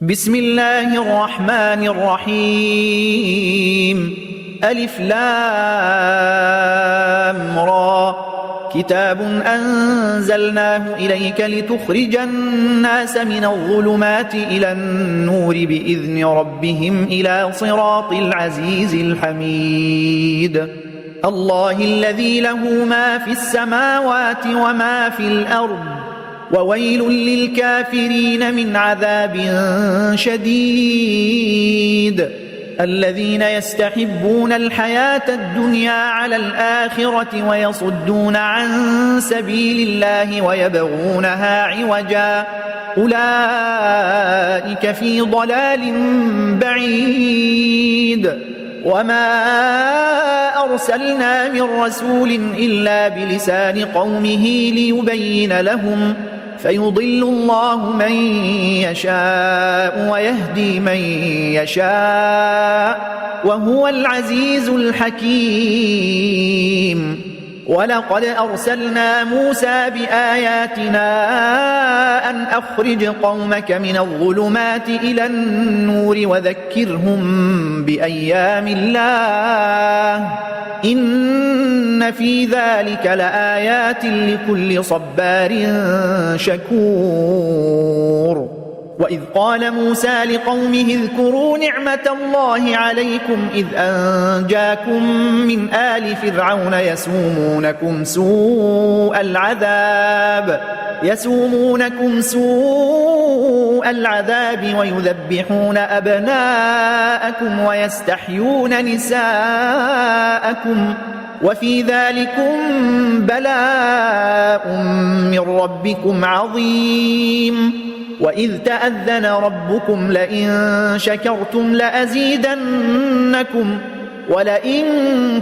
بسم الله الرحمن الرحيم ألف لام را كتاب أنزلناه إليك لتخرج الناس من الظلمات إلى النور بإذن ربهم إلى صراط العزيز الحميد الله الذي له ما في السماوات وما في الأرض وويل للكافرين من عذاب شديد الذين يستحبون الحياة الدنيا على الآخرة ويصدون عن سبيل الله ويبغونها عوجا أولئك في ضلال بعيد وما أرسلنا من رسول إلا بلسان قومه ليبين لهم فيضل الله من يشاء ويهدي من يشاء وهو العزيز الحكيم ولقد أرسلنا موسى بآياتنا أن أخرج قومك من الظلمات إلى النور وذكرهم بأيام الله إن في ذلك لآيات لكل صبار شكور وإذ قال موسى لقومه اذكروا نعمة الله عليكم إذ أنجاكم من آل فرعون يسومونكم سوء العذاب ويذبحون أبناءكم ويستحيون نساءكم وفي ذلكم بلاء من ربكم عظيم وإذ تأذن ربكم لئن شكرتم لأزيدنكم ولئن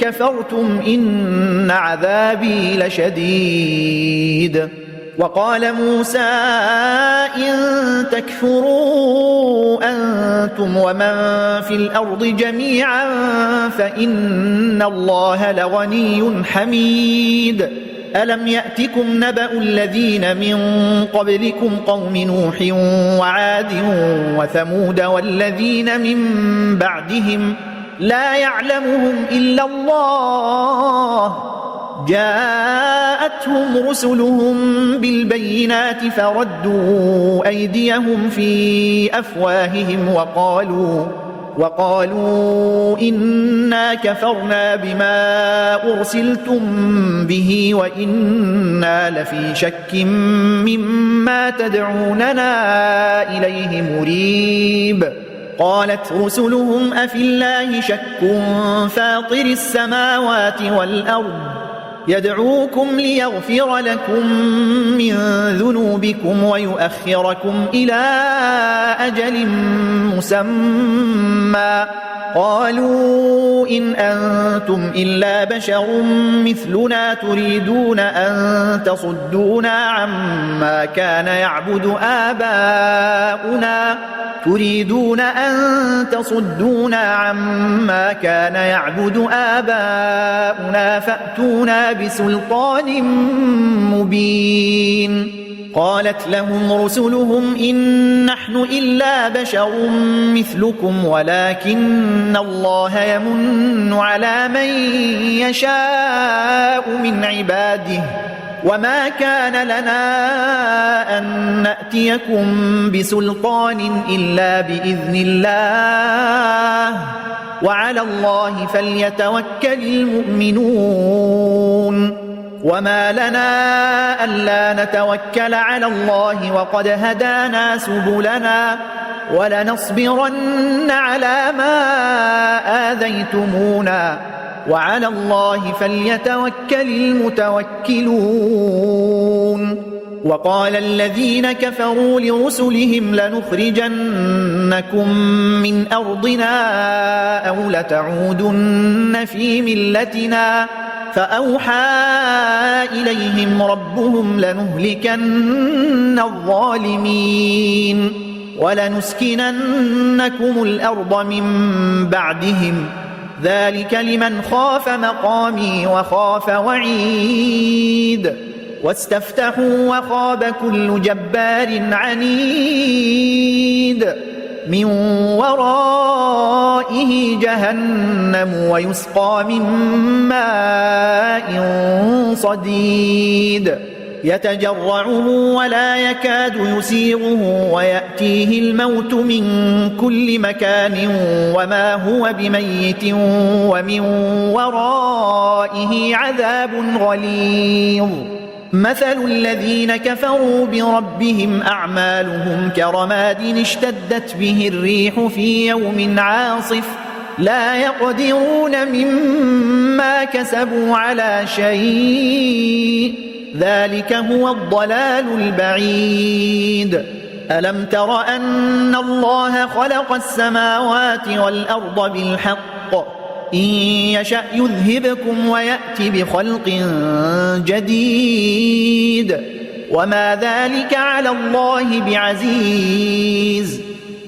كفرتم إن عذابي لشديد وقال موسى إن تكفروا أنتم ومن في الأرض جميعا فإن الله لغني حميد ألم يأتكم نبأ الذين من قبلكم قوم نوح وعاد وثمود والذين من بعدهم لا يعلمهم إلا الله جاءتهم رسلهم بالبينات فردوا أيديهم في أفواههم وقالوا إنا كفرنا بما أرسلتم به وإنا لفي شك مما تدعوننا إليه مريب قالت رسلهم أفي الله شك فاطر السماوات والأرض يدعوكم ليغفر لكم من ذنوبكم ويؤخركم إلى أجل مسمى قالوا إن أنتم إلا بشر مثلنا تريدون أن تصدونا عما كان يعبد آباؤنا فأتونا بسلطان مبين قالت لهم رسلهم إن نحن إلا بشر مثلكم ولكن الله يمن على من يشاء من عباده وما كان لنا أن نأتيكم بسلطان إلا بإذن الله وعلى الله فليتوكل المؤمنون وما لنا ألا نتوكل على الله وقد هدانا سبلنا ولنصبرن على ما آذيتمونا وعلى الله فليتوكل المتوكلون وقال الذين كفروا لرسلهم لنخرجنكم من أرضنا أو لتعودن في ملتنا فأوحى إليهم ربهم لنهلكن الظالمين ولنسكننكم الأرض من بعدهم ذلك لمن خاف مقامي وخاف وعيد واستفتحوا وخاب كل جبار عنيد من ورائه جهنم ويسقى من ماء صديد يتجرعه ولا يكاد يسيغه ويأتيه الموت من كل مكان وما هو بميت ومن ورائه عذاب غليظ مثل الذين كفروا بربهم أعمالهم كرماد اشتدت به الريح في يوم عاصف لا يقدرون مما كسبوا على شيء ذلك هو الضلال البعيد ألم تر أن الله خلق السماوات والأرض بالحق إن يشأ يذهبكم ويأتي بخلق جديد وما ذلك على الله بعزيز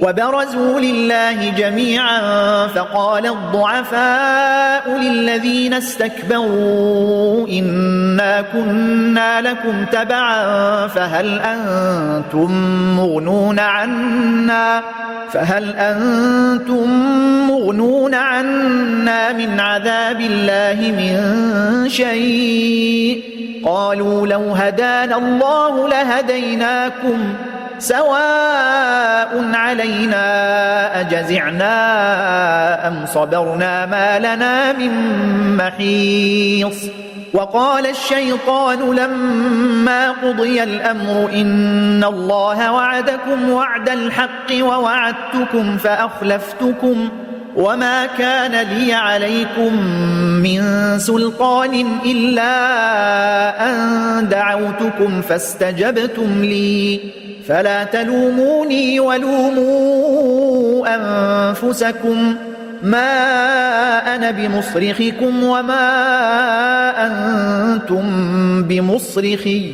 وبرزوا لله جميعا فقال الضعفاء للذين استكبروا إنا كنا لكم تبعا فهل أنتم مغنون عنا من عذاب الله من شيء قالوا لو هدانا الله لهديناكم سواء علينا أجزعنا أم صبرنا ما لنا من محيص وقال الشيطان لما قضي الأمر إن الله وعدكم وعد الحق ووعدتكم فأخلفتكم وما كان لي عليكم من سلطان إلا أن دعوتكم فاستجبتم لي فلا تلوموني ولوموا أنفسكم ما أنا بمصرخكم وما أنتم بمصرخي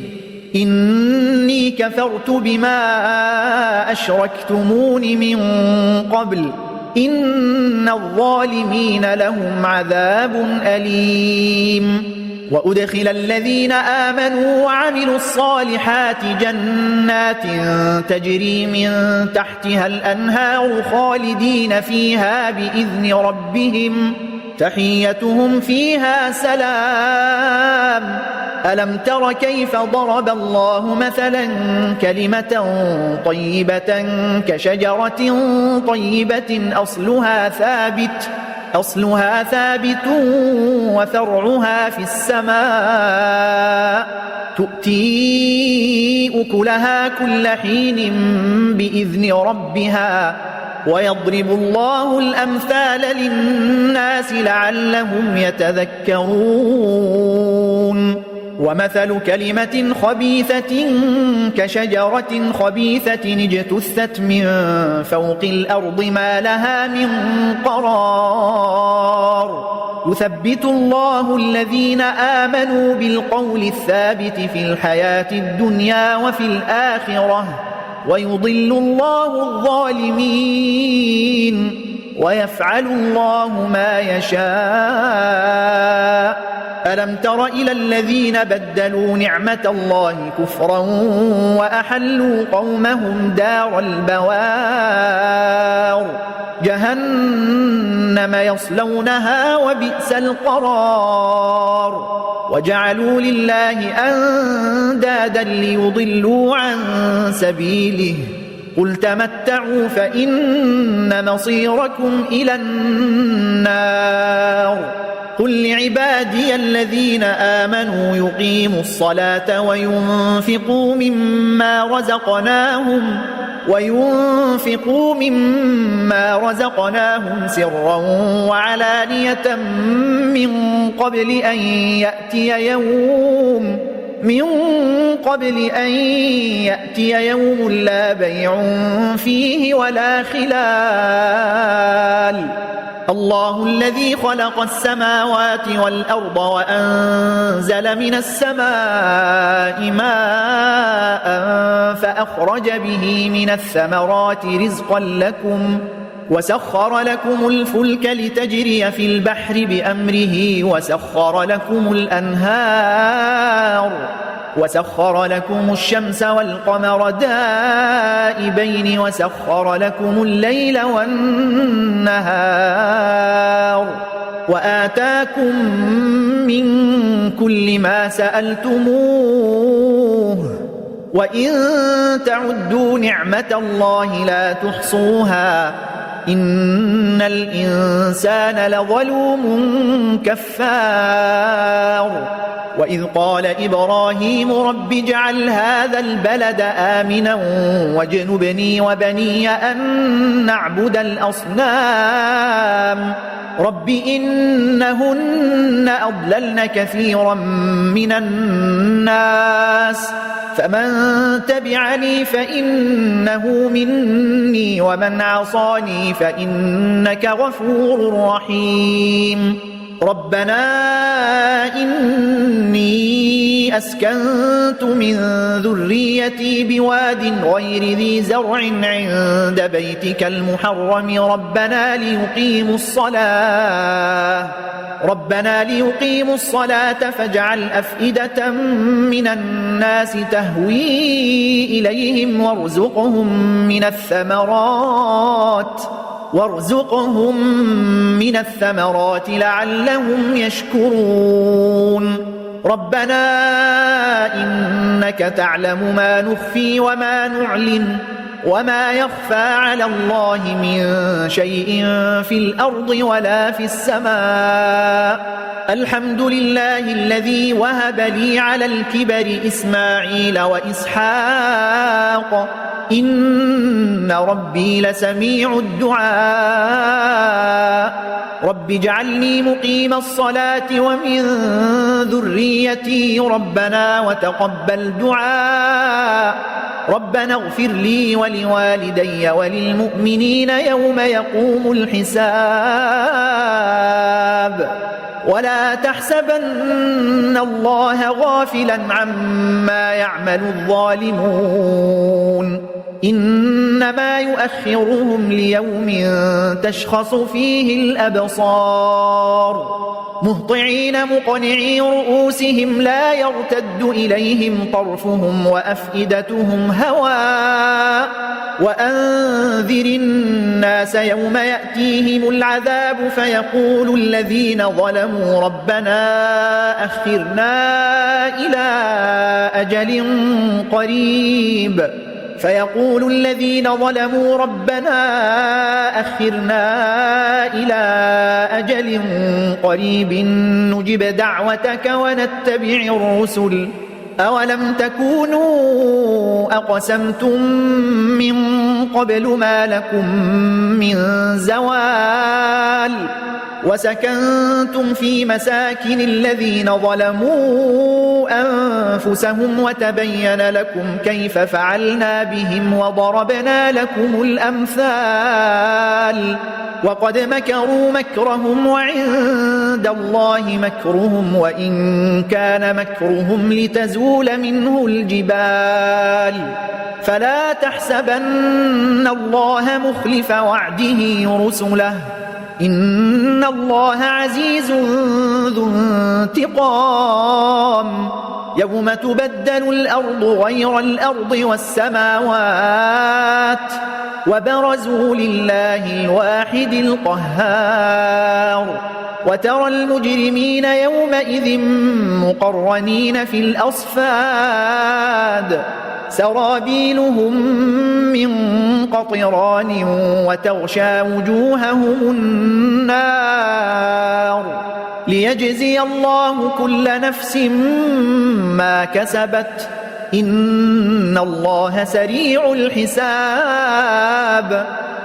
إني كفرت بما أشركتمون من قبل إن الظالمين لهم عذاب أليم وأدخل الذين آمنوا وعملوا الصالحات جنات تجري من تحتها الأنهار خالدين فيها بإذن ربهم تحيتهم فيها سلام ألم تر كيف ضرب الله مثلا كلمة طيبة كشجرة طيبة أصلها ثابت وفرعها في السماء تؤتي أكلها كل حين بإذن ربها ويضرب الله الأمثال للناس لعلهم يتذكرون ومثل كلمة خبيثة كشجرة خبيثة اجتثت من فوق الأرض ما لها من قرار يثبت الله الذين آمنوا بالقول الثابت في الحياة الدنيا وفي الآخرة ويضل الله الظالمين ويفعل الله ما يشاء ألم تر إلى الذين بدلوا نعمة الله كفرا وأحلوا قومهم دار البوار جهنم يصلونها وبئس القرار وجعلوا لله أندادا ليضلوا عن سبيله قل تمتعوا فإن مصيركم إلى النار قل لعبادي الذين آمنوا يقيموا الصلاة وينفقوا مما رزقناهم سرا وعلانية من قبل أن يأتي يوم لا بيع فيه ولا خلال الله الذي خلق السماوات والأرض وأنزل من السماء ماء فأخرج به من الثمرات رزقا لكم وسخر لكم الفلك لتجري في البحر بأمره وسخر لكم الأنهار وسخر لكم الشمس والقمر دائبين وسخر لكم الليل والنهار وآتاكم من كل ما سألتموه وإن تعدوا نعمة الله لا تحصوها إن الإنسان لظلوم كفار وإذ قال إبراهيم رب اجعل هذا البلد آمنا واجنبني وبني أن نعبد الأصنام رب إنهن أضللن كثيرا من الناس فمن تبعني فإنه مني ومن عصاني فإنك غفور رحيم ربنا إني أسكنت من ذريتي بواد غير ذي زرع عند بيتك المحرم ربنا ليقيموا الصلاة فاجعل أفئدة من الناس تهوي إليهم وارزقهم من الثمرات لعلهم يشكرون ربنا إنك تعلم ما نخفي وما نعلن وما يخفى على الله من شيء في الأرض ولا في السماء الحمد لله الذي وهب لي على الكبر إسماعيل وإسحاق إن ربي لسميع الدعاء رب اجعلني مقيم الصلاة ومن ذريتي ربنا وتقبل دعاء ربنا اغفر لي ولوالدي وللمؤمنين يوم يقوم الحساب ولا تحسبن الله غافلا عما يعمل الظالمون إنما يؤخرهم ليوم تشخص فيه الأبصار مهطعين مقنعي رؤوسهم لا يرتد إليهم طرفهم وأفئدتهم هواء وأنذر الناس يوم يأتيهم العذاب فيقول الذين ظلموا ربنا أخرنا إلى أجل قريب نجب دعوتك ونتبع الرسل أولم تكونوا أقسمتم من قبل ما لكم من زوال وسكنتم في مساكن الذين ظلموا أنفسهم وتبين لكم كيف فعلنا بهم وضربنا لكم الأمثال وقد مكروا مكرهم وعند الله مكرهم وإن كان مكرهم لتزول منه الجبال فلا تحسبن الله مخلف وعده رسله إن الله عزيز ذو انتقام يوم تبدل الأرض غير الأرض والسماوات وبرزوا لله الواحد القهار وترى المجرمين يومئذ مقرنين في الأصفاد سرابيلهم من قطران وتغشى وجوههم النار ليجزي الله كل نفس ما كسبت إن الله سريع الحساب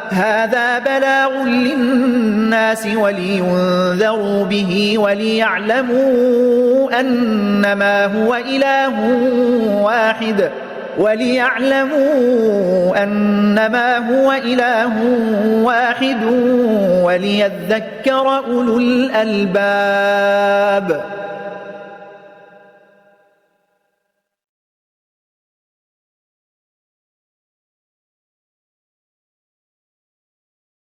هذا بلاغ للناس ولينذروا به وليعلموا أنما هو إله واحد وليذكر أولو الألباب